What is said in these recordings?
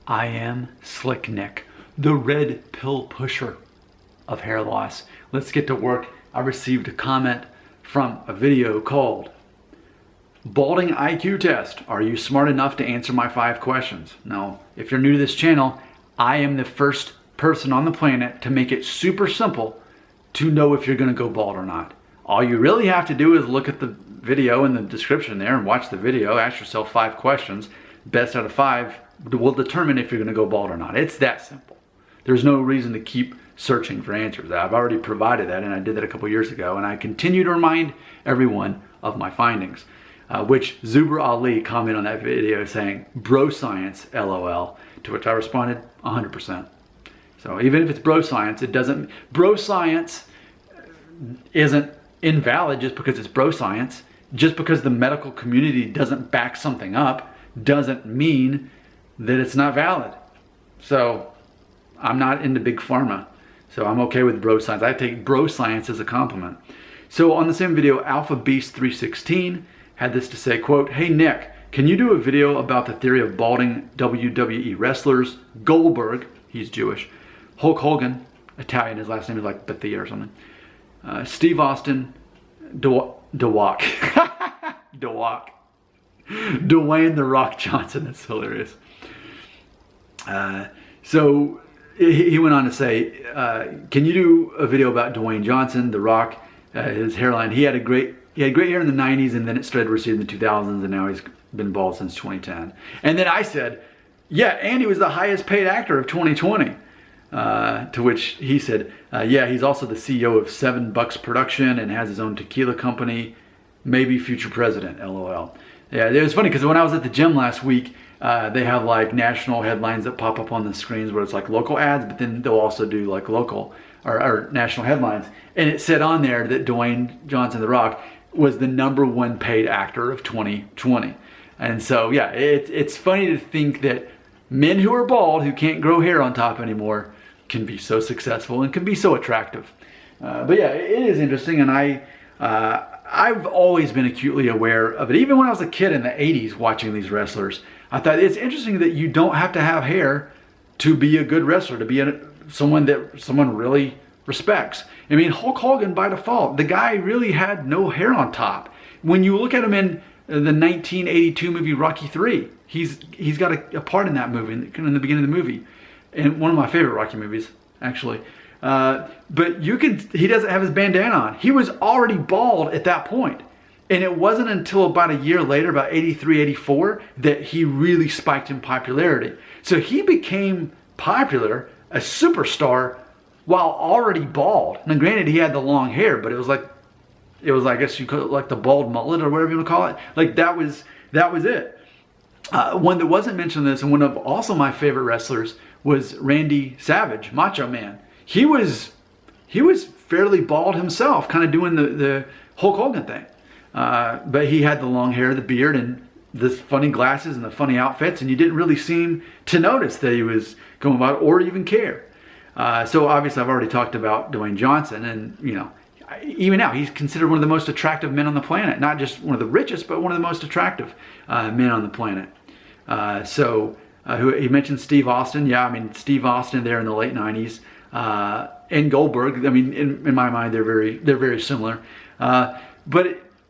I am Slick Nick, the red pill pusher of hair loss. Let's get to work. I received a comment from a video called Balding IQ Test. Are you smart enough to answer my 5 questions? Now, if you're new to this channel, I am the first person on the planet to make it super simple to know if you're going to go bald or not. All you really have to do is look at the video in the description there and watch the video. Ask yourself 5 questions. Best out of 5 will determine if you're going to go bald or not. It's that simple. There's no reason to keep searching for answers. I've already provided that, and I did that a couple years ago, and I continue to remind everyone of my findings. Which Zuber Ali commented on that video saying, bro science, LOL, to which I responded, 100%. So even if it's bro science, bro science isn't invalid just because it's bro science. Just because the medical community doesn't back something up doesn't mean that it's not valid. So I'm not into big pharma, so I'm okay with bro science. I take bro science as a compliment. So on the same video, Alpha Beast 316 had this to say, quote, "Hey Nick, can you do a video about the theory of balding WWE wrestlers? Goldberg," he's Jewish, Hulk Hogan, Italian, his last name is like Bethia or something, Steve Austin, Dwayne The Rock Johnson. That's hilarious. So he went on to say, can you do a video about Dwayne Johnson, The Rock, his hairline? He had great hair in the 90s, and then it started receding in the 2000s, and now he's been bald since 2010. And then I said, yeah, and he was the highest paid actor of 2020. To which he said, yeah, he's also the CEO of $7 Production and has his own tequila company, maybe future president, LOL. Yeah, it was funny because when I was at the gym last week, they have like national headlines that pop up on the screens where it's like local ads, but then they'll also do like local or national headlines. And it said on there that Dwayne Johnson, The Rock, was the #1 paid actor of 2020. And so, yeah, it's funny to think that men who are bald, who can't grow hair on top anymore, can be so successful and can be so attractive. But yeah, it is interesting, and I've always been acutely aware of it. Even when I was a kid in the 80s watching these wrestlers, I thought it's interesting that you don't have to have hair to be a good wrestler, to be someone that someone really respects. I mean, Hulk Hogan, by default, the guy really had no hair on top. When you look at him in the 1982 movie Rocky III, he's got a part in that movie, in the beginning of the movie, and one of my favorite Rocky movies, actually. But he doesn't have his bandana on. He was already bald at that point. And it wasn't until about a year later, about 83, 84, that he really spiked in popularity. So he became popular, a superstar, while already bald. Now granted, he had the long hair, but it was I guess you could, like the bald mullet or whatever you want to call it. Like that was it. One that wasn't mentioned in this, and one of also my favorite wrestlers, was Randy Savage, Macho Man. He was fairly bald himself, kind of doing the Hulk Hogan thing. But he had the long hair, the beard, and the funny glasses and the funny outfits, and you didn't really seem to notice that he was going about or even care. So obviously I've already talked about Dwayne Johnson, and you know, even now he's considered one of the most attractive men on the planet. Not just one of the richest, but one of the most attractive men on the planet. He mentioned Steve Austin. Yeah, I mean, Steve Austin there in the late 90s. And Goldberg, I mean, in my mind, they're very similar.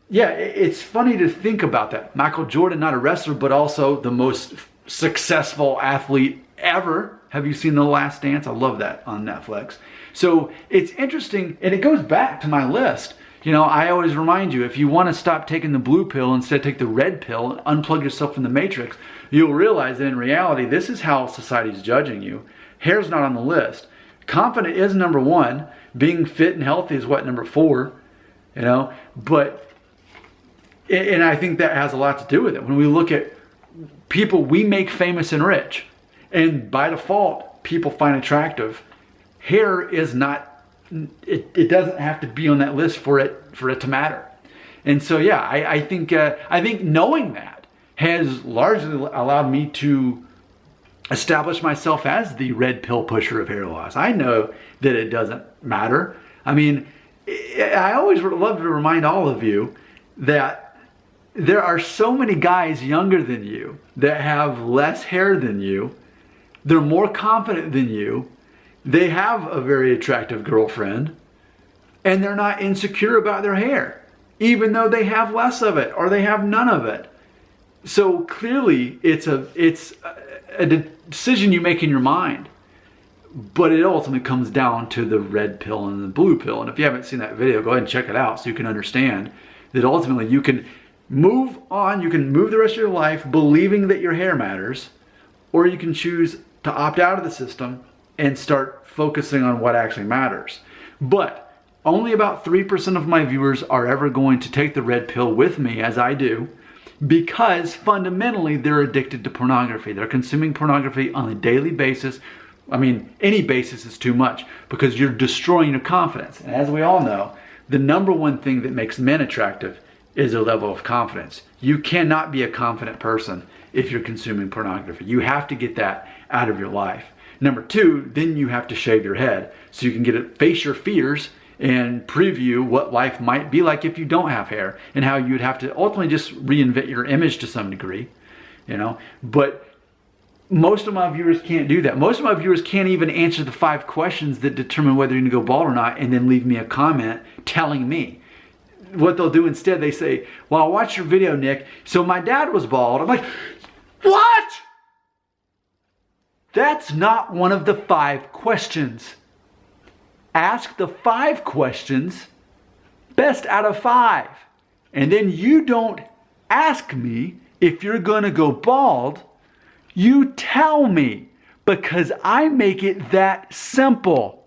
It's funny to think about that. Michael Jordan, not a wrestler, but also the most successful athlete ever. Have you seen The Last Dance? I love that on Netflix. So it's interesting, and it goes back to my list. You know, I always remind you, if you want to stop taking the blue pill, instead take the red pill, unplug yourself from the matrix, you'll realize that in reality, this is how society's judging you. Hair's not on the list. Confident is #1. Being fit and healthy is what, #4, you know? And I think that has a lot to do with it. When we look at people we make famous and rich, and by default, people find attractive, hair is not, it doesn't have to be on that list for it to matter. And so, yeah, I think knowing that has largely allowed me to establish myself as the red pill pusher of hair loss. I know that it doesn't matter. I mean, I always love to remind all of you that there are so many guys younger than you that have less hair than you They're more confident than you. They have a very attractive girlfriend, and they're not insecure about their hair, even though they have less of it or they have none of it. So clearly it's a decision you make in your mind. But it ultimately comes down to the red pill and the blue pill. And if you haven't seen that video, go ahead and check it out so you can understand that ultimately you can move on, you can move the rest of your life believing that your hair matters, or you can choose to opt out of the system and start focusing on what actually matters. But only about 3% of my viewers are ever going to take the red pill with me, as I do, because fundamentally they're addicted to pornography. They're consuming pornography on a daily basis. I mean, any basis is too much because you're destroying your confidence. And as we all know, the number one thing that makes men attractive is their level of confidence. You cannot be a confident person if you're consuming pornography. You have to get that out of your life. Number two, then you have to shave your head so you can face your fears and preview what life might be like if you don't have hair, and how you'd have to ultimately just reinvent your image to some degree, But most of my viewers can't do that. Most of my viewers can't even answer the 5 questions that determine whether you're going to go bald or not, and then leave me a comment telling me. What they'll do instead, they say, well, I watched your video, Nick, so my dad was bald. I'm like, what? That's not one of the 5 questions. Ask the 5 questions, best out of 5. And then you don't ask me if you're going to go bald. You tell me, because I make it that simple.